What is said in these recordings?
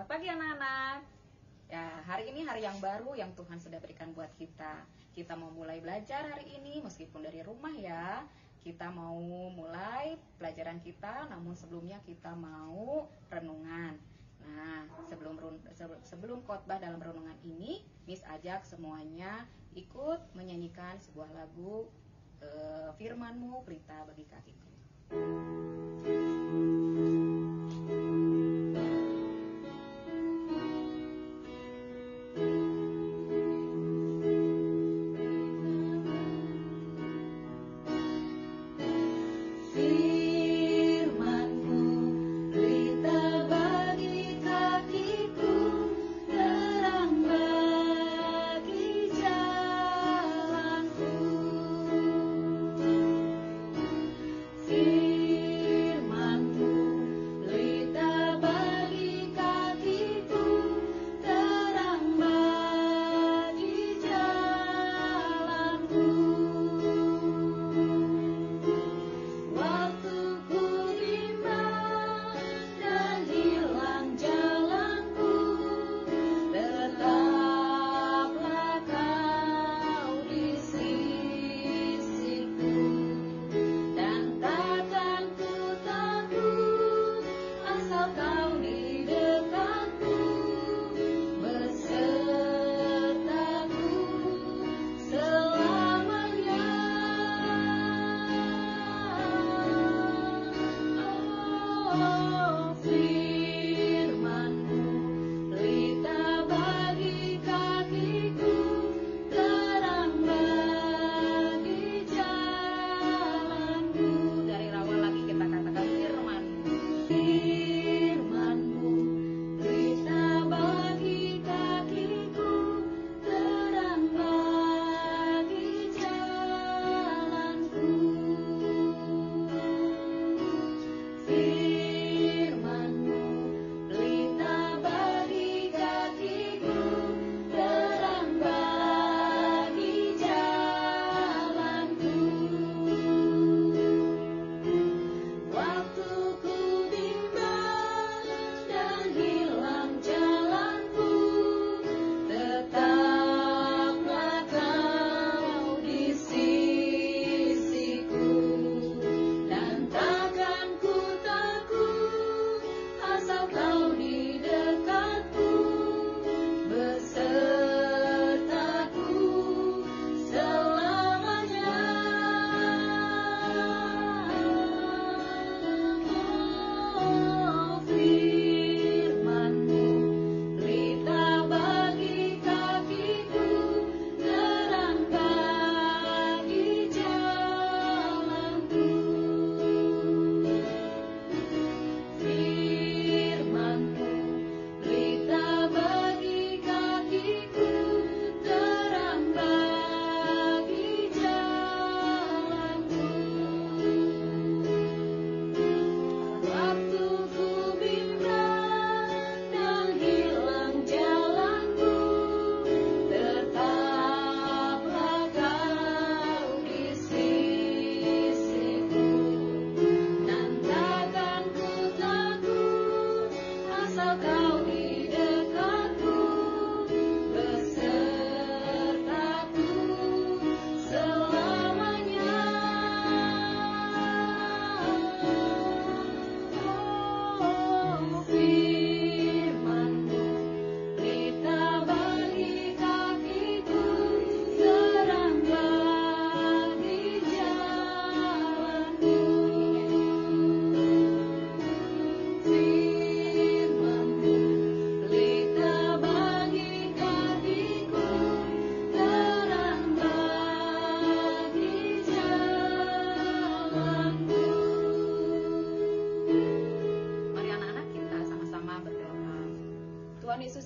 Selamat pagi anak-anak. Ya, hari ini hari yang baru yang Tuhan sudah berikan buat kita. Kita mau mulai belajar hari ini meskipun dari rumah ya. Kita mau mulai pelajaran kita, namun sebelumnya kita mau renungan. Nah, sebelum khotbah dalam renungan ini, Miss ajak semuanya ikut menyanyikan sebuah lagu Firman-Mu Pelita bagi kakiku.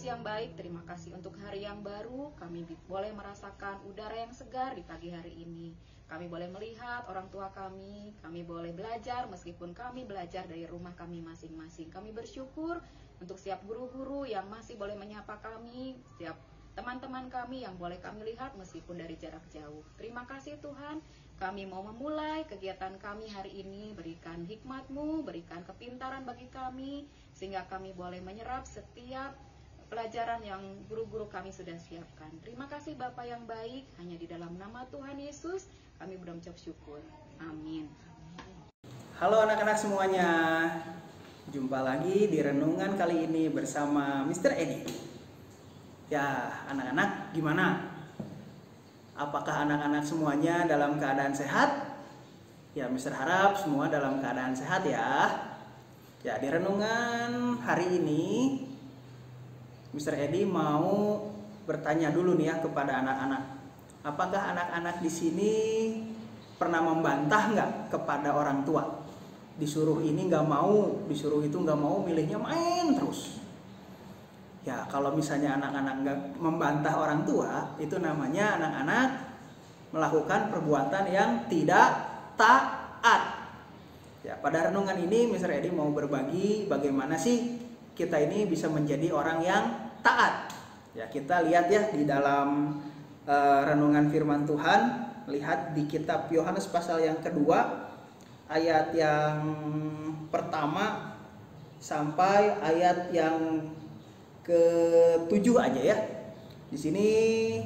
Yang baik, terima kasih untuk hari yang baru. Kami boleh merasakan udara yang segar di pagi hari ini. Kami boleh melihat orang tua kami boleh belajar meskipun kami belajar dari rumah kami masing-masing. Kami bersyukur untuk setiap guru-guru yang masih boleh menyapa kami, setiap teman-teman kami yang boleh kami lihat meskipun dari jarak jauh. Terima kasih Tuhan, kami mau memulai kegiatan kami hari ini. Berikan hikmat-Mu, berikan kepintaran bagi kami, sehingga kami boleh menyerap setiap pelajaran yang guru-guru kami sudah siapkan. Terima kasih Bapa yang baik, hanya di dalam nama Tuhan Yesus kami berucap syukur. Amin. Halo anak-anak semuanya, jumpa lagi di renungan kali ini bersama Mr. Edi. Ya, anak-anak gimana? Apakah anak-anak semuanya dalam keadaan sehat? Ya, Mr. harap semua dalam keadaan sehat ya. Ya, di renungan hari ini Mr. Edi mau bertanya dulu nih ya kepada anak-anak. Apakah anak-anak di sini pernah membantah nggak kepada orang tua? Disuruh ini nggak mau, disuruh itu nggak mau, milihnya main terus. Ya, kalau misalnya anak-anak nggak membantah orang tua, itu namanya anak-anak melakukan perbuatan yang tidak taat. Ya, pada renungan ini Mr. Edi mau berbagi bagaimana sih kita ini bisa menjadi orang yang taat. Ya, kita lihat ya di dalam renungan firman Tuhan, lihat di kitab Yohanes pasal yang kedua, ayat yang pertama sampai ayat yang ke-7 aja ya. Di sini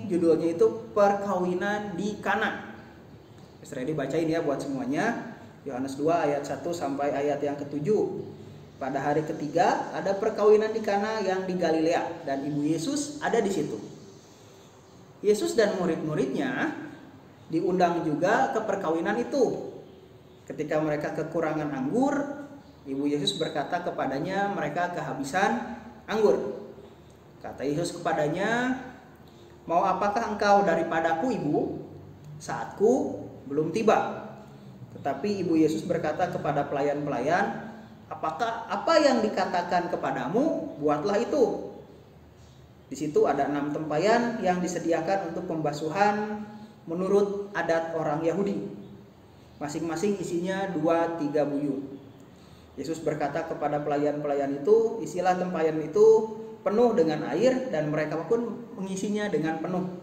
judulnya itu perkawinan di Kana. Mr. Edi bacain ya buat semuanya. Yohanes 2 ayat 1 sampai ayat yang ke-7. Pada hari ketiga ada perkawinan di Kana yang di Galilea dan ibu Yesus ada di situ. Yesus dan murid-muridnya diundang juga ke perkawinan itu. Ketika mereka kekurangan anggur, ibu Yesus berkata kepadanya mereka kehabisan anggur. Kata Yesus kepadanya, "Mau apakah engkau daripadaku, Ibu? Saatku belum tiba." Tetapi ibu Yesus berkata kepada pelayan-pelayan, apa yang dikatakan kepadamu, buatlah itu." Di situ ada 6 tempayan yang disediakan untuk pembasuhan menurut adat orang Yahudi. Masing-masing isinya 2-3 buyut. Yesus berkata kepada pelayan-pelayan itu, "Isilah tempayan itu penuh dengan air," dan mereka pun mengisinya dengan penuh.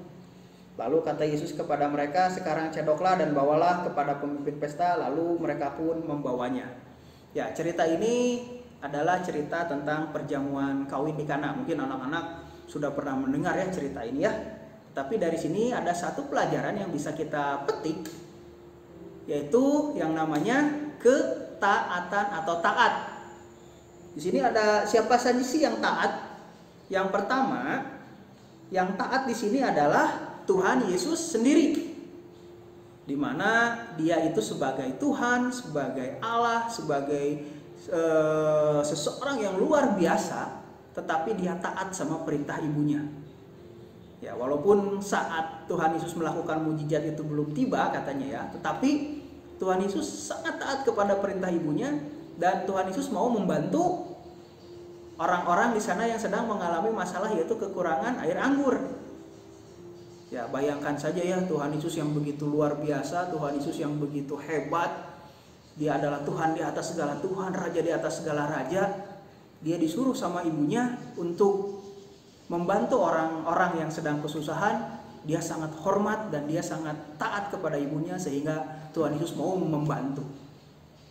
Lalu kata Yesus kepada mereka, "Sekarang cedoklah dan bawalah kepada pemimpin pesta," lalu mereka pun membawanya. Ya, cerita ini adalah cerita tentang perjamuan kawin di Kana. Mungkin anak-anak sudah pernah mendengar ya cerita ini ya. Tapi dari sini ada satu pelajaran yang bisa kita petik, yaitu yang namanya ketaatan atau taat. Di sini ada siapa saja sih yang taat? Yang pertama, yang taat di sini adalah Tuhan Yesus sendiri, di mana Dia itu sebagai Tuhan, sebagai Allah, sebagai seseorang yang luar biasa, tetapi Dia taat sama perintah ibunya. Ya, walaupun saat Tuhan Yesus melakukan mujizat itu belum tiba katanya ya, tetapi Tuhan Yesus sangat taat kepada perintah ibunya, dan Tuhan Yesus mau membantu orang-orang di sana yang sedang mengalami masalah, yaitu kekurangan air anggur. Ya, bayangkan saja ya, Tuhan Yesus yang begitu luar biasa, Tuhan Yesus yang begitu hebat. Dia adalah Tuhan di atas segala Tuhan, Raja di atas segala raja. Dia disuruh sama ibunya untuk membantu orang-orang yang sedang kesusahan. Dia sangat hormat dan dia sangat taat kepada ibunya, sehingga Tuhan Yesus mau membantu.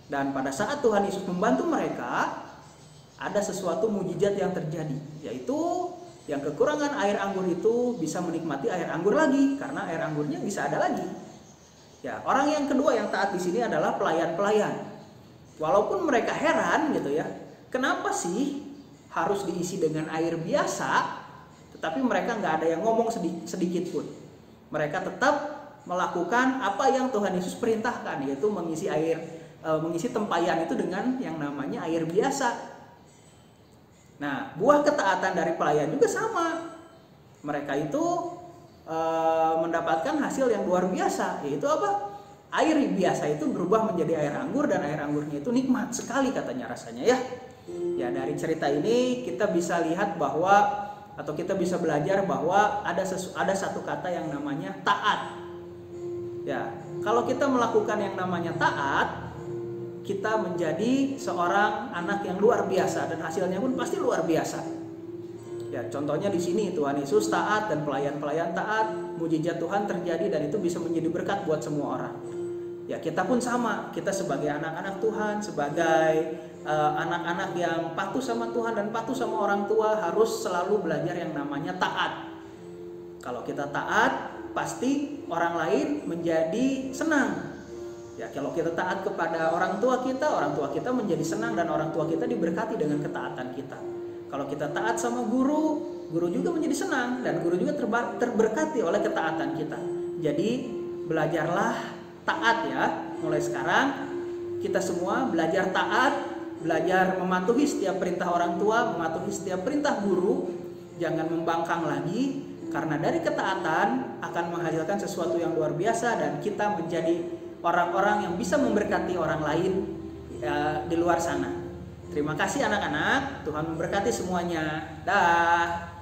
Dan pada saat Tuhan Yesus membantu mereka, ada sesuatu mujizat yang terjadi, yaitu yang kekurangan air anggur itu bisa menikmati air anggur lagi, karena air anggurnya bisa ada lagi. Ya, orang yang kedua yang taat di sini adalah pelayan-pelayan. Walaupun mereka heran gitu ya, kenapa sih harus diisi dengan air biasa, tetapi mereka nggak ada yang ngomong sedikit pun. Mereka tetap melakukan apa yang Tuhan Yesus perintahkan, yaitu mengisi tempayan itu dengan yang namanya air biasa. Nah, buah ketaatan dari pelayan juga sama. Mereka itu mendapatkan hasil yang luar biasa, yaitu apa? Air biasa itu berubah menjadi air anggur, dan air anggurnya itu nikmat sekali katanya rasanya ya. Ya, dari cerita ini kita bisa lihat bahwa, atau kita bisa belajar bahwa ada satu kata yang namanya taat. Ya, kalau kita melakukan yang namanya taat, kita menjadi seorang anak yang luar biasa, dan hasilnya pun pasti luar biasa. Ya, contohnya di sini Tuhan Yesus taat dan pelayan-pelayan taat, mujizat Tuhan terjadi dan itu bisa menjadi berkat buat semua orang. Ya, kita pun sama, kita sebagai anak-anak Tuhan, sebagai anak-anak yang patuh sama Tuhan dan patuh sama orang tua harus selalu belajar yang namanya taat. Kalau kita taat, pasti orang lain menjadi senang. Ya, kalau kita taat kepada orang tua kita menjadi senang dan orang tua kita diberkati dengan ketaatan kita. Kalau kita taat sama guru juga menjadi senang dan guru juga terberkati oleh ketaatan kita. Jadi belajarlah taat ya. Mulai sekarang kita semua belajar taat, belajar mematuhi setiap perintah orang tua, mematuhi setiap perintah guru. Jangan membangkang lagi, karena dari ketaatan akan menghasilkan sesuatu yang luar biasa dan kita menjadi orang-orang yang bisa memberkati orang lain di luar sana. Terima kasih anak-anak, Tuhan memberkati semuanya. Dah.